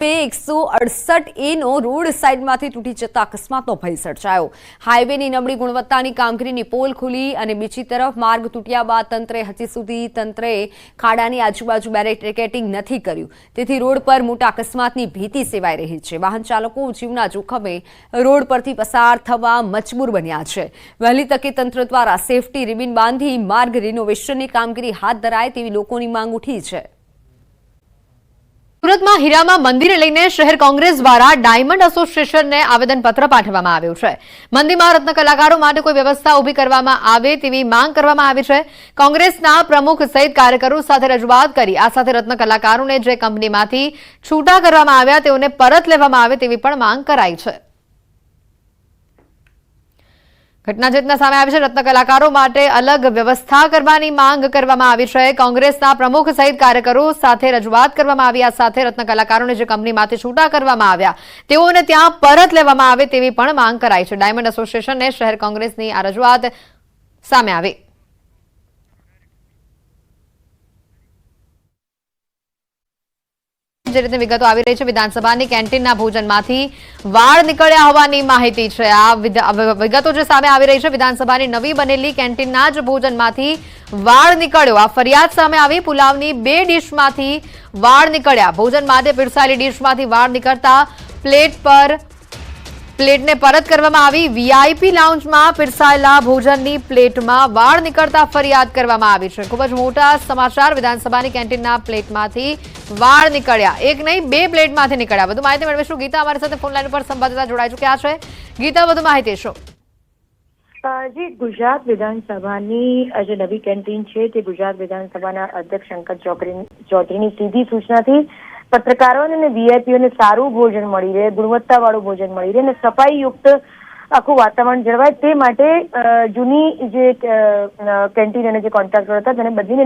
168A નો road સાઇડમાંથી તૂટી જતા અકસ્માતનો ભય સર્જાયો। હાઈવેની નબળી ગુણવત્તાની કામગીરીની પોલ ખુલી અને બીજી તરફ માર્ગ તૂટ્યા બાદ હજી સુધી તંત્રએ ખાડાની આજુબાજુ બેરિકેડિંગ નથી કર્યું, તેથી રોડ પર મોટા અકસ્માતની ભીતિ સેવાઈ રહી છે। વાહન ચાલકો જીવના જોખમે રોડ પરથી પસાર થવા મજબૂર બન્યા છે। વહેલી તકે તંત્ર દ્વારા સેફટી રિબિન બાંધી માર્ગ રિનોવેશનની કામગીરી હાથ ધરાય તેવી લોકોની માંગ ઉઠી છે। સુરતમાં હીરામાં મંદિરને લઈને શહેર કોંગ્રેસ દ્વારા ડાયમંડ એસોસિએશનને આવેદનપત્ર પાઠવવામાં આવ્યું છે। મંદિરમાં રત્ન કલાકારો માટે કોઈ વ્યવસ્થા ઊભી કરવામાં આવે તેવી માંગ કરવામાં આવી છે। કોંગ્રેસના પ્રમુખ સહિત કાર્યકરો સાથે રજૂઆત કરી આ સાથે રત્ન કલાકારોને જે કંપનીમાંથી છૂટા કરવામાં આવ્યા તેઓને પરત લેવામાં આવે તેવી પણ માંગ કરાઈ છે। ઘટના જેટના સામે આવી છે। રત્ન કલાકારો માટે અલગ વ્યવસ્થા કરવાની માંગ કરવામાં આવી છે। કોંગ્રેસના પ્રમુખ સહિત કાર્યકરો સાથે રજૂઆત કરવામાં આવી। આ સાથે રત્ન કલાકારોને જે કંપનીમાંથી છૂટા કરવામાં આવ્યા તેઓને ત્યાં પરત લેવામાં આવે તેવી પણ માંગ કરાઈ છે। ડાયમંડ એસોસિએશનને શહેર કોંગ્રેસની આ રજૂઆત સામે આવી। જે રીતે વિગતો આવી રહી છે, વિધાનસભાની કેન્ટીનના ભોજનમાંથી વાળ નીકળ્યા હોવાની માહિતી છે। આ વિગતો જે સામે આવી રહી છે, વિધાનસભાની નવી બનેલી કેન્ટીનના જ ભોજનમાંથી વાળ નીકળ્યો। આ ફરિયાદ સામે આવી। પુલાવની 2 ડીશમાંથી વાળ નીકળ્યા। ભોજન માટે પીરસાયેલી ડીશમાંથી વાળ નીકળતા પ્લેટને પરત કરવામાં આવી। વીઆઈપી લાઉન્જમાં પીરસાયેલા ભોજનની પ્લેટમાં વાળ નીકળતા ફરિયાદ કરવામાં આવી છે। ખૂબ જ મોટા સમાચાર। વિધાનસભાની કેન્ટીનના પ્લેટમાંથી વાળ નીકળ્યા। એક નહીં 2 પ્લેટમાંથી નીકળ્યા। વધુ માહિતી મેળવીશું। ગીતા અમારી સાથે ફોન લાઈન પર સંવાદદાતા જોડાઈ ચૂક્યા છે। ગીતા, વધુ માહિતી શું? જી, ગુજરાત વિધાનસભાની જે નવી કેન્ટીન છે તે ગુજરાત વિધાનસભાના અધ્યક્ષ શંકર ચૌધરીની સીધી સૂચનાથી પત્રકારોને અને વીઆઈપીઓને સારું ભોજન મળી રહે, ગુણવત્તાવાળું ભોજન મળી રહે અને સફાઈયુક્ત આખું વાતાવરણ જળવાય તે માટે જૂની જે કેન્ટીન અને જે કોન્ટ્રાક્ટર હતા તેને બધીને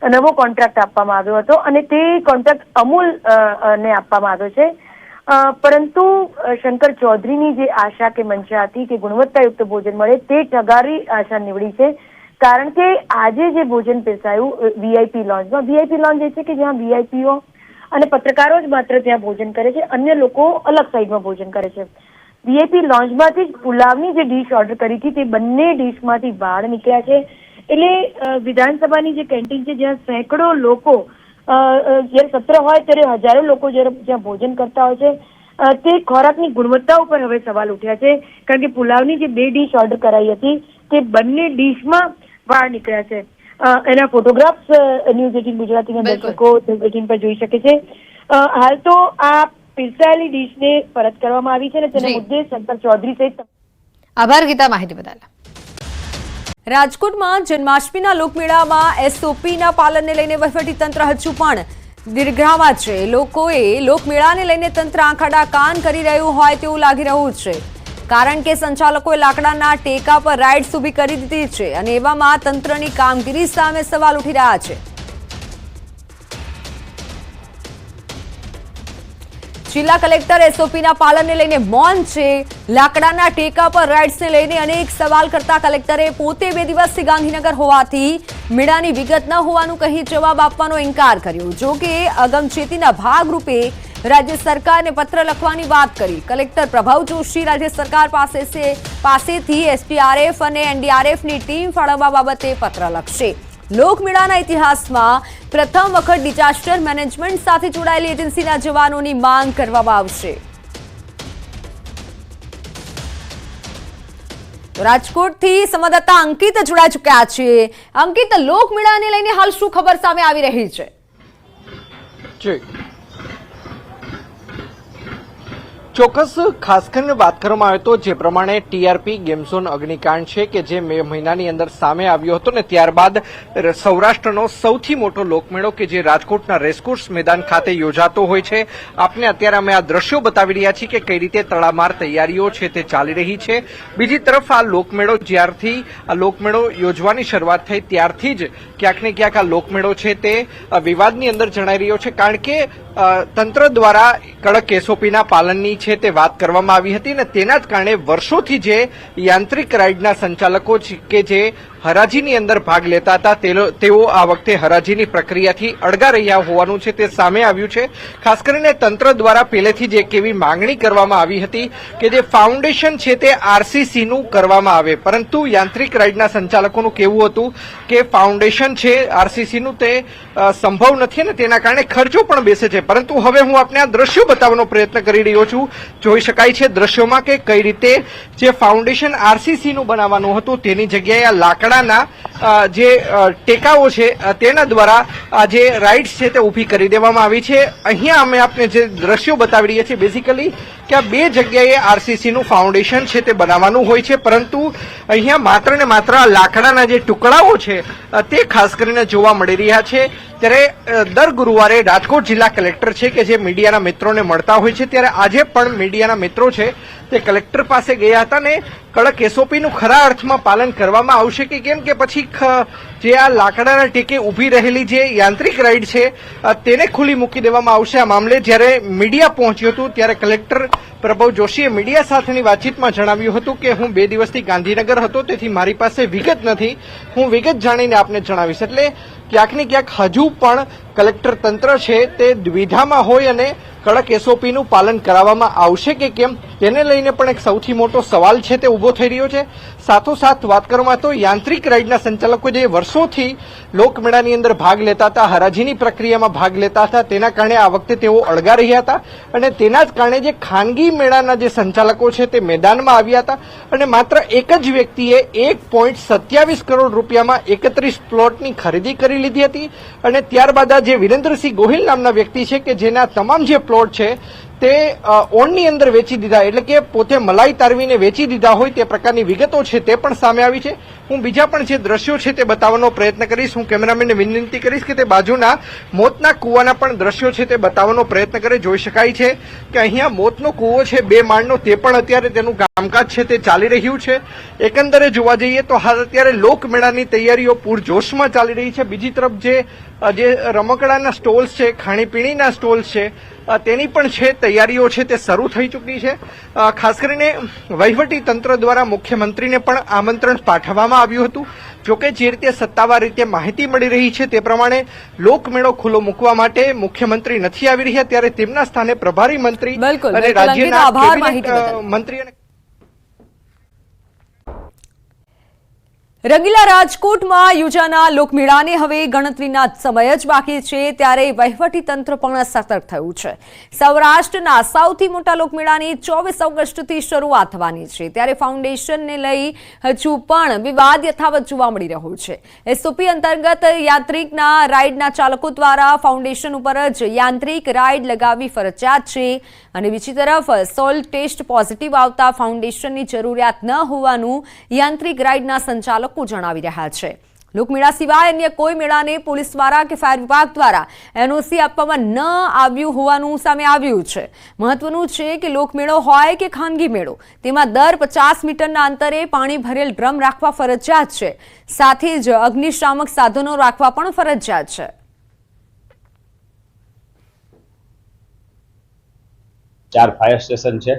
નવો કોન્ટ્રાક્ટ આપવામાં આવ્યો હતો અને તે કોન્ટ્રાક્ટ અમૂલ ને આપવામાં આવ્યો છે। પરંતુ શંકર ચૌધરીની જે આશા કે મંશા હતી કે ગુણવત્તાયુક્ત ભોજન મળે તે ઠગારી આશા નીવડી છે। કારણ કે આજે જે ભોજન પીરસાયું વીઆઈપી લોન્જમાં, વીઆઈપી લોન્જ એ છે કે જ્યાં વીઆઈપીઓ અને પત્રકારો જ માત્ર ત્યાં ભોજન કરે છે, અન્ય લોકો અલગ સાઈડમાં ભોજન કરે છે। વીઆઈપી લોન્જમાંથી જ પુલાવની જે ડીશ ઓર્ડર કરી હતી તે બંને ડીશમાંથી વાળ નીકળ્યા છે। એટલે વિધાનસભાની જે કેન્ટીન છે જ્યાં સેંકડો લોકો જયારે સત્ર હોય ત્યારે હજારો લોકો જ્યાં ભોજન કરતા હોય છે તે ખોરાકની ગુણવત્તા ઉપર હવે સવાલ ઉઠ્યા છે। કારણ કે પુલાવની જે 2 ડીશ ઓર્ડર કરાઈ હતી તે બંને ડીશમાં વાળ નીકળ્યા છે। એના ફોટોગ્રાફ્સ ન્યૂઝ 18 ગુજરાતીના દર્શકો ન્યૂઝ 18 પર જોઈ શકે છે। હાલ તો આ પીરસાયેલી ડીશને પરત કરવામાં આવી છે અને તેના મુદ્દે શંકર ચૌધરી સહિત આભાર ગીતા માહિતી બદલ। રાજકોટમાં જન્માષ્ટમીના લોકમેળામાં એસઓપીના પાલનને લઈને વહીવટીતંત્ર હજુ પણ દીર્ઘામાં છે। લોકોએ લોકમેળાને લઈને તંત્ર આંખાડા કાન કરી રહ્યું હોય તેવું લાગી રહ્યું છે, કારણ કે સંચાલકોએ લાકડાના ટેકા પર રાઇડ્સ ઊભી કરી દીધી છે અને એવામાં તંત્રની કામગીરી સામે સવાલ ઉઠી રહ્યા છે। જિલ્લા કલેક્ટર એસઓપીના પાલનને લઈને મૌન છે। લાકડાના ટેકા પર રાઇડ્સને લઈને અનેક સવાલ કરતા કલેક્ટરે પોતે 2 દિવસથી ગાંધીનગર હોવાથી મેળાની વિગત ન હોવાનું કહી જવાબ આપવાનો ઇનકાર કર્યો। જો કે અગમચેતીના ભાગરૂપે રાજ્ય સરકારને પત્ર લખવાની વાત કરી। કલેક્ટર પ્રભાવ જોશી રાજ્ય સરકાર પાસેથી એસડીઆરએફ અને એનડીઆરએફની ટીમ ફાળવવા બાબતે પત્ર લખશે। લોકમેળાના ઇતિહાસમાં પ્રથમ વખત ડિઝાસ્ટર મેનેજમેન્ટ સાથે જોડાયેલી એજન્સીના જવાનોની માંગ કરવામાં આવશે। રાજકોટથી સંવાદદાતા અંકિત જોડાઈ ચૂક્યા છે। અંકિત, લોકમેળાને લઈને હાલ શું ખબર સામે આવી રહી છે? ચોક્કસ ખાસ કરીને વાત કરવામાં આવે તો જે પ્રમાણે ટીઆરપી ગેમ ઝોન અગ્નિકાંડ છે કે જે મે મહિનાની અંદર સામે આવ્યો હતો ને ત્યારબાદ સૌરાષ્ટ્રનો સૌથી મોટો લોકમેળો કે જે રાજકોટના રેસકોર્સ મેદાન ખાતે યોજાતો હોય છે। આપને અત્યારે અમે આ દ્રશ્યો બતાવી રહ્યા છીએ કે કઈ રીતે તડામાર તૈયારીઓ છે તે ચાલી રહી છે। બીજી તરફ આ લોકમેળો જ્યારથી આ લોકમેળો યોજવાની શરૂઆત થઈ ત્યારથી જ ક્યાંક ને ક્યાંક આ લોકમેળો છે તે વિવાદની અંદર જણાઈ રહ્યો છે, કારણ કે તંત્ર દ્વારા કડક એસઓપીના પાલનની છે તે વાત કરવામાં આવી હતી અને તેના જ કારણે વર્ષોથી જે યાંત્રિક રાઇડના સંચાલકો કે જે હરાજીની અંદર ભાગ લેતા હતા તેઓ આ વખતે હરાજીની પ્રક્રિયાથી અળગા રહ્યા હોવાનું છે તે સામે આવ્યું છે. ખાસ કરીને તંત્ર દ્વારા પહેલેથી જ એક એવી માંગણી કરવામાં આવી હતી કે જે ફાઉન્ડેશન છે તે આરસીસી નું કરવામાં આવે, પરંતુ યાંત્રિક રાઇડના સંચાલકોનું કહેવું હતું કે ફાઉન્ડેશન છે આરસીસી નું તે સંભવ નથી અને તેના કારણે ખર્ચો પણ બેસે છે. પરંતુ હવે હું આપને આ દ્રશ્યો બતાવવાનો પ્રયત્ન કરી રહ્યો છું. જોઈ શકાય છે દ્રશ્યોમાં કે કઈ રીતે જે ફાઉન્ડેશન આરસીસી નું બનાવવાનું હતું તેની જગ્યાએ આ લાકડાના જે ટેકાઓ છે તેના દ્વારા આ જે રાઇડ્સ છે તે ઊભી કરી દેવામાં આવી છે. અહીંયા અમે આપને જે દ્રશ્યો બતાવી રહ્યા છીએ બેઝિકલી કે આ બે જગ્યાએ આરસીસી નું ફાઉન્ડેશન છે તે બનાવવાનું હોય છે, પરંતુ અહીંયા માત્ર ને માત્ર લાકડાના જે ટુકડાઓ છે તે ખાસ કરીને જોવા મળી રહ્યા છે. ત્યારે દર ગુરુવારે રાજકોટ જિલ્લા કલેક્ટર છે કે જે મીડિયાના મિત્રોને મળતા હોય છે, ત્યારે આજે પણ મીડિયાના મિત્રો છે તે કલેક્ટર પાસે ગયા હતા ને કડક એસઓપીનું ખરા અર્થમાં પાલન કરવામાં આવશે કે કેમ, કે પછી જે આ લાકડાના ટેકે ઊભી રહેલી જે યાંત્રિક રાઇડ છે તેને ખુલ્લી મૂકી દેવામાં આવશે. આ મામલે જ્યારે મીડિયા પહોંચ્યું હતું ત્યારે કલેક્ટર પ્રભવ જોશીએ મીડિયા સાથેની વાતચીતમાં જણાવ્યું હતું કે હું 2 દિવસથી ગાંધીનગર હતો, તેથી મારી પાસે વિગત નથી, હું વિગત જાણીને આપને જણાવીશ. એટલે ક્યાંક ને ક્યાંક હજુ પણ કલેક્ટર તંત્ર છે તે દ્વિધામાં હોય અને કડક એસઓપીનું પાલન કરાવવામાં આવશે કે કેમ તેને લઈને પણ એક સૌથી મોટો સવાલ છે તે ઉભો થઈ રહ્યો છે. સાથોસાથ વાત કરવામાં તો યાંત્રિક રાઇડના સંચાલકો જે વર્ષોથી લોકમેળાની અંદર ભાગ લેતા હતા, હરાજીની પ્રક્રિયામાં ભાગ લેતા હતા, તેના કારણે આ વખતે તેઓ અળગા રહ્યા હતા અને તેના જ કારણે જે ખાનગી મેળાના જે સંચાલકો છે તે મેદાનમાં આવ્યા હતા અને માત્ર એક જ વ્યક્તિએ 1.27 કરોડ રૂપિયામાં 31 પ્લોટની ખરીદી કરી લીધી હતી અને ત્યારબાદ જે વિરેન્દ્રસિંહ ગોહિલ નામના વ્યક્તિ છે કે જેના તમામ જે પ્લોટ છે તે ઓનની અંદર વેચી દીધા, એટલે કે પોતે મલાઈ તારવીને વેચી દીધા હોય તે પ્રકારની વિગતો છે તે પણ સામે આવી છે. હું બીજા પણ જે દ્રશ્યો છે તે બતાવવાનો પ્રયત્ન કરીશ. હું કેમેરામેનને વિનંતી કરીશ કે તે બાજુના મોતના કૂવાના પણ દ્રશ્યો છે તે બતાવવાનો પ્રયત્ન કરે. જોઈ શકાય છે કે અહીંયા મોતનો કૂવો છે 2 માળનો, તે પણ અત્યારે તેનું કામકાજ છે તે ચાલી રહ્યું છે. એકંદરે જોવા જઈએ તો હાલ અત્યારે લોકમેળાની તૈયારીઓ પૂરજોશમાં ચાલી રહી છે. બીજી તરફ જે રમકડાના સ્ટોલ્સ છે, ખાણીપીણીના સ્ટોલ્સ છે તેની પણ છે તૈયારીઓ છે તે શરૂ થઈ ચૂકી છે. ખાસ કરીને વહીવટી તંત્ર દ્વારા મુખ્યમંત્રીને પણ આમંત્રણ પાઠવવામાં આવ્યું હતું. જોકે જે રીતે સત્તાવાર રીતે માહિતી મળી રહી છે તે પ્રમાણે લોકમેળો ખુલ્લો મૂકવા માટે મુખ્યમંત્રી નથી આવી રહ્યા, ત્યારે તેમના સ્થાને પ્રભારી મંત્રી અને રાજ્યના કેબિનેટ મંત્રી અને રંગીલા રાજકોટમાં યોજાનાર લોકમેળાને હવે ગણતરીના સમય જ બાકી છે, ત્યારે વહીવટી તંત્ર પણ સતર્ક થયું છે. સૌરાષ્ટ્રના સૌથી મોટા લોકમેળાની 24 ઓગસ્ટથી શરૂઆત થવાની છે, ત્યારે ફાઉન્ડેશનને લઈ હજુ પણ વિવાદ યથાવત જોવા મળી રહ્યો છે. એસઓપી અંતર્ગત યાંત્રિકના રાઇડના ચાલકો દ્વારા ફાઉન્ડેશન ઉપર જ યાંત્રિક રાઇડ લગાવવી ફરજિયાત છે અને બીજી તરફ સોલ ટેસ્ટ પોઝિટિવ આવતા ફાઉન્ડેશનની જરૂરિયાત ન હોવાનું યાંત્રિક રાઇડના સંચાલકો જણાવી રહ્યા છે. લોકમેળા સિવાય અન્ય કોઈ મેળાને પોલીસ દ્વારા કે ફાયર વિભાગ દ્વારા એનઓસી આપવામાં ન આવ્યું હોવાનું સામે આવ્યું છે. મહત્વનું છે કે લોકમેળો હોય કે ખાનગી મેળો, તેમાં દર 50 મીટરના અંતરે પાણી ભરેલ ડ્રમ રાખવા ફરજિયાત છે, સાથે જ અગ્નિશામક સાધનો રાખવા પણ ફરજિયાત છે. ચાર ફાયર સ્ટેશન છે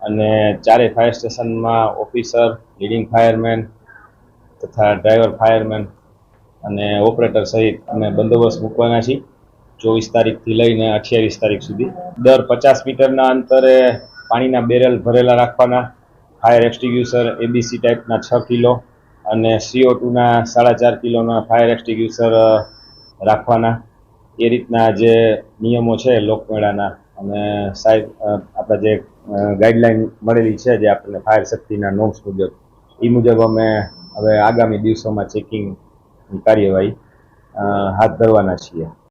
અને ચારે ફાયર સ્ટેશનમાં ઓફિસર, લીડિંગ ફાયરમેન તથા ડ્રાઈવર ફાયરમેન અને ઓપરેટર સહિત અમે બંદોબસ્ત મૂકવાના છીએ 24 તારીખથી લઈને 28 તારીખ સુધી. દર 50 મીટરના અંતરે પાણીના બેરલ ભરેલા રાખવાના, ફાયર એક્સટિંગ્યુશર એબીસી ટાઈપના 6 કિલો અને CO2ના 4.5 કિલોના ફાયર એક્સટિંગ્યુશર રાખવાના. એ રીતના જે નિયમો છે લોકમેળાના અને સાહેબ આપણા જે ગાઈડલાઈન મળેલી છે જે આપણને ફાયર સેફ્ટીના નોર્મ્સ મુજબ, એ મુજબ અમે હવે આગામી દિવસોમાં ચેકિંગની કાર્યવાહી હાથ ધરવાના છીએ.